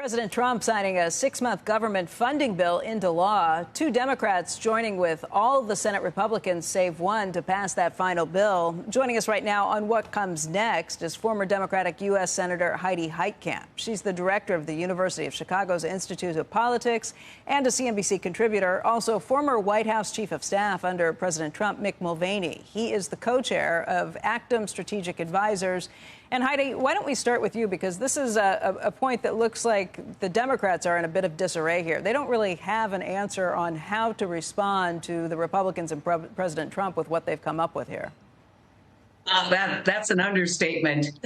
President Trump signing a 6-month government funding bill into law. 2 Democrats joining with all the Senate Republicans, save one, to pass that final bill. Joining us right now on what comes next is former Democratic U.S. Senator Heidi Heitkamp. She's the director of the University of Chicago's Institute of Politics and a CNBC contributor. Also, former White House Chief of Staff under President Trump, Mick Mulvaney. He is the co-chair of Actum Strategic Advisors. And Heidi, why don't we start with you, because this is a point that looks like the Democrats are in a bit of disarray here. They don't really have an answer on how to respond to the Republicans and President Trump with what they've come up with here. That's an understatement,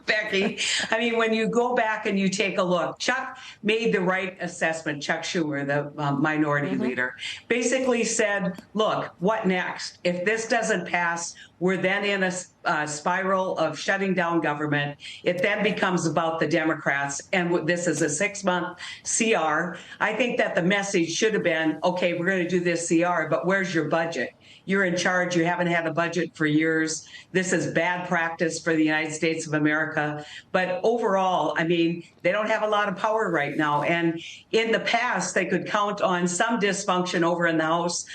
Becky. I mean, when you go back and you take a look, Chuck made the right assessment. Chuck Schumer, the minority leader, basically said, look, what next? If this doesn't pass, we're then in a spiral of shutting down government. It then becomes about the Democrats. And this is a 6-month CR. I think that the message should have been, OK, we're going to do this CR, but where's your budget? You're in charge. You haven't had a budget for years. This is bad practice for the United States of America. But overall, I mean, they don't have a lot of power right now. And in the past, they could count on some dysfunction over in the House.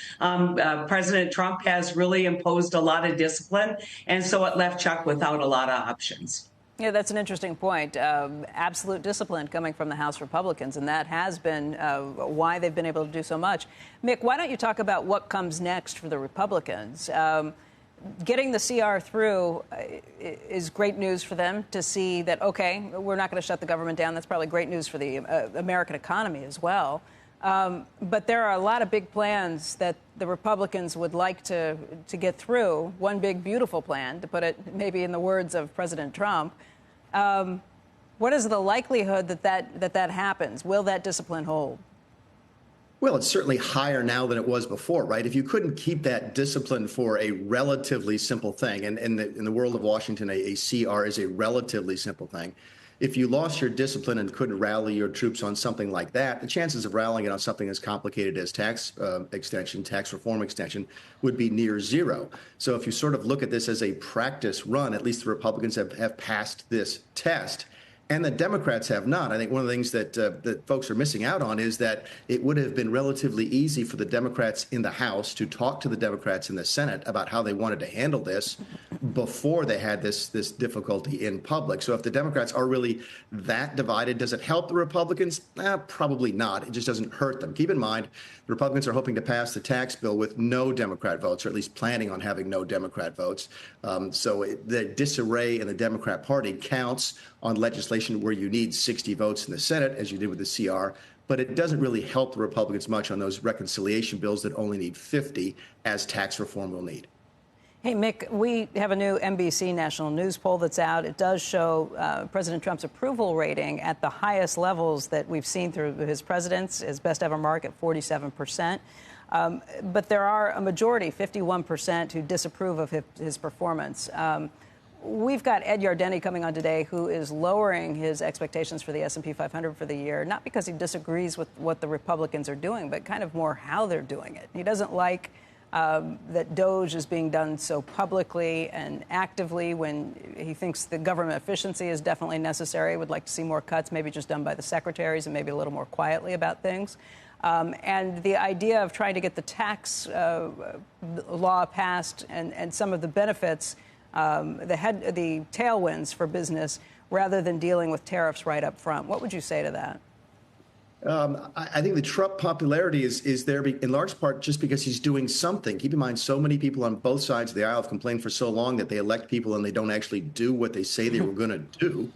President Trump has really imposed a lot of discipline. And so it left Chuck without a lot of options. Yeah, that's an interesting point. Absolute discipline coming from the House Republicans, and that has been why they've been able to do so much. Mick, why don't you talk about what comes next for the Republicans? Getting the CR through is great news for them to see that, OK, we're not going to shut the government down. That's probably great news for the American economy as well. But there are a lot of big plans that the Republicans would like to get through. One big, beautiful plan, to put it maybe in the words of President Trump. What is the likelihood that happens? Will that discipline hold? Well, it's certainly higher now than it was before, right? If you couldn't keep that discipline for a relatively simple thing, and in the world of Washington, a CR is a relatively simple thing. If you lost your discipline and couldn't rally your troops on something like that, the chances of rallying it on something as complicated as tax reform extension, would be near zero. So if you sort of look at this as a practice run, at least the Republicans have passed this test. And the Democrats have not. I think one of the things that folks are missing out on is that it would have been relatively easy for the Democrats in the House to talk to the Democrats in the Senate about how they wanted to handle this before they had this difficulty in public. So if the Democrats are really that divided, does it help the Republicans? Probably not. It just doesn't hurt them. Keep in mind, the Republicans are hoping to pass the tax bill with no Democrat votes, or at least planning on having no Democrat votes. So the disarray in the Democrat Party counts on legislation where you need 60 votes in the Senate, as you did with the CR, but it doesn't really help the Republicans much on those reconciliation bills that only need 50, as tax reform will need. Hey, Mick, we have a new NBC National News poll that's out. It does show President Trump's approval rating at the highest levels that we've seen through his presidency, his best ever mark at 47%. But there are a majority, 51%, who disapprove of his performance. We've got Ed Yardeni coming on today, who is lowering his expectations for the S&P 500 for the year, not because he disagrees with what the Republicans are doing, but kind of more how they're doing it. He doesn't like that DOGE is being done so publicly and actively, when he thinks the government efficiency is definitely necessary. Would like to see more cuts, maybe just done by the secretaries and maybe a little more quietly about things. And the idea of trying to get the tax law passed and some of the benefits, the tailwinds for business, rather than dealing with tariffs right up front. What would you say to that? I think the Trump popularity is there in large part just because he's doing something. Keep in mind, so many people on both sides of the aisle have complained for so long that they elect people and they don't actually do what they say they were going to do.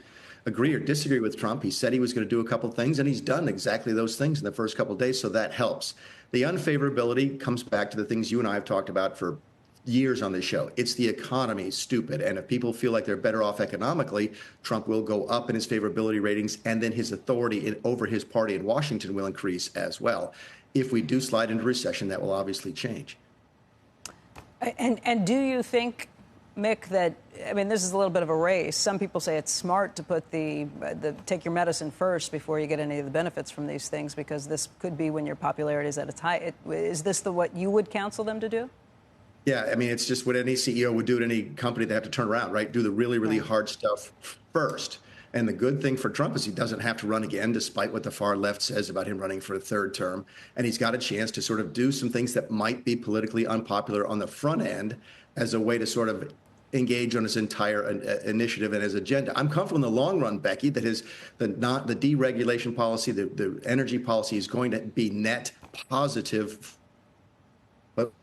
Agree or disagree with Trump, he said he was going to do a couple of things, and he's done exactly those things in the first couple of days, so that helps. The unfavorability comes back to the things you and I have talked about for years on this show. It's the economy, stupid. And if people feel like they're better off economically, Trump will go up in his favorability ratings, and then his authority over his party in Washington will increase as well. If we do slide into recession, that will obviously change. And do you think, Mick, that, I mean, this is a little bit of a race. Some people say it's smart to put take your medicine first before you get any of the benefits from these things, because this could be when your popularity is at its high. Is this what you would counsel them to do? Yeah, I mean, it's just what any CEO would do at any company. They have to turn around, right? Do the really, really hard stuff first. And the good thing for Trump is he doesn't have to run again, despite what the far left says about him running for a third term. And he's got a chance to sort of do some things that might be politically unpopular on the front end as a way to sort of engage on his entire initiative and his agenda. I'm comfortable in the long run, Becky, that the deregulation policy, the energy policy is going to be net positive. But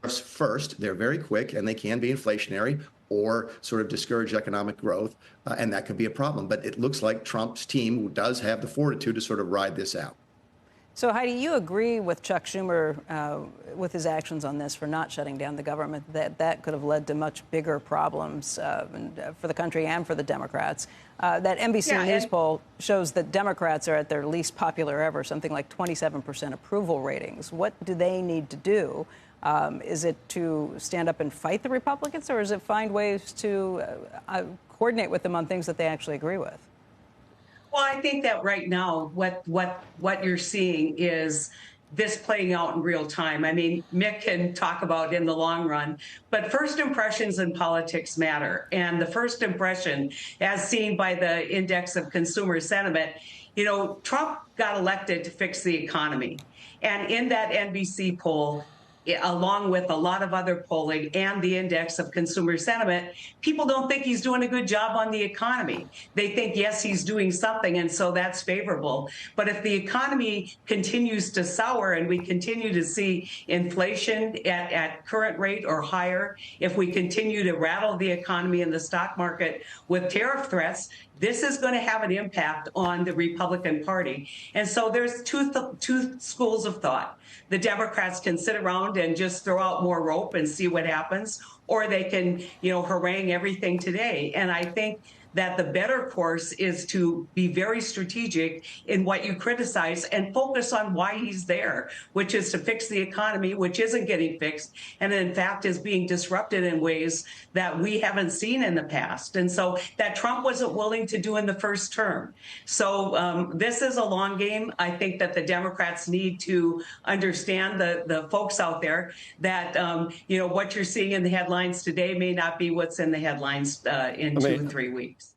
first, they're very quick and they can be inflationary or sort of discourage economic growth, and that could be a problem. But it looks like Trump's team does have the fortitude to sort of ride this out. So, Heidi, you agree with Chuck Schumer with his actions on this for not shutting down the government, that could have led to much bigger problems for the country and for the Democrats. That NBC News poll shows that Democrats are at their least popular ever, something like 27% approval ratings. What do they need to do? Is it to stand up and fight the Republicans, or is it find ways to coordinate with them on things that they actually agree with? Well, I think that right now, what you're seeing is this playing out in real time. I mean, Mick can talk about in the long run, but first impressions in politics matter. And the first impression, as seen by the Index of Consumer Sentiment, you know, Trump got elected to fix the economy. And in that NBC poll, along with a lot of other polling and the Index of Consumer Sentiment, people don't think he's doing a good job on the economy. They think, yes, he's doing something, and so that's favorable. But if the economy continues to sour and we continue to see inflation at current rate or higher, if we continue to rattle the economy and the stock market with tariff threats, this is going to have an impact on the Republican Party. And so there's two schools of thought. The Democrats can sit around and just throw out more rope and see what happens, or they can, you know, harangue everything today. And I think that the better course is to be very strategic in what you criticize and focus on why he's there, which is to fix the economy, which isn't getting fixed, and in fact is being disrupted in ways that we haven't seen in the past. And so that Trump wasn't willing to do in the first term. So this is a long game. I think that the Democrats need to understand, the folks out there, that you know, what you're seeing in the headlines today may not be what's in the headlines in 2 or 3 weeks.